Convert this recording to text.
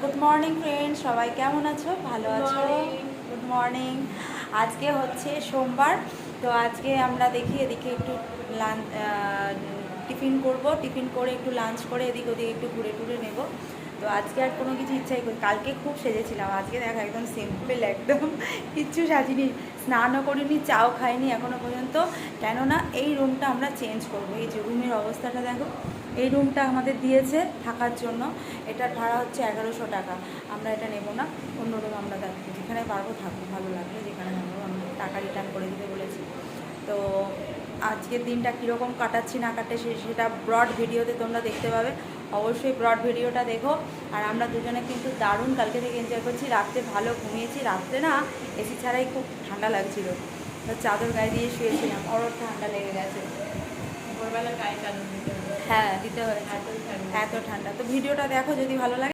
Good morning friend, সবাই কেমন আছো? ভালো আছো? Good morning. আজকে হচ্ছে সোমবার, তো আজকে আমরা দেখি এদিকে একটু লাঞ্চ টিফিন করব, টিফিন করে একটু লাঞ্চ করে এদিক ওদিক একটু ঘুরে টুরে নেব। তো আজকে আর কোনো কিছু ইচ্ছাই করি, কালকে খুব সেজেছিলাম, আজকে দেখো একদম সিম্পল, একদম কিচ্ছু সাজিনি, স্নানও করিনি, চাও খাইনি এখনও পর্যন্ত। কেননা এই রুমটা আমরা চেঞ্জ করব। এই যে রুমের অবস্থাটা দেখো, এই রুমটা আমাদের দিয়েছে থাকার জন্য, এটার ভাড়া হচ্ছে 1100 টাকা। আমরা এটা নেব না, অন্য রুম আমরা থাকবো, যেখানে পারবো থাকবো, ভালো লাগলে যেখানে থাকবো। আমরা টাকা রিটার্ন করে দিতে বলেছি। তো আজকের দিনটা কীরকম কাটাচ্ছি না কাটে সেটা ব্রড ভিডিওতে তোমরা দেখতে পাবে, অবশ্যই ব্রড ভিডিওটা দেখো। আর আমরা দুজনে কিন্তু দারুণ কালকে থেকে এনজয় করছি, রাত্রে ভালো ঘুমিয়েছি, রাত্রে না এসি ছাড়াই খুব ঠান্ডা লাগছিল, তো চাদর গায়ে দিয়ে শুয়েছিলাম, ওরও ঠান্ডা লেগে গেছে। ভোরবেলা গায়ে চাদর দিতে হবে। হ্যাঁ দিতে হয়েছে, এত ঠান্ডা। তো ভিডিওটা দেখো, যদি ভালো লাগে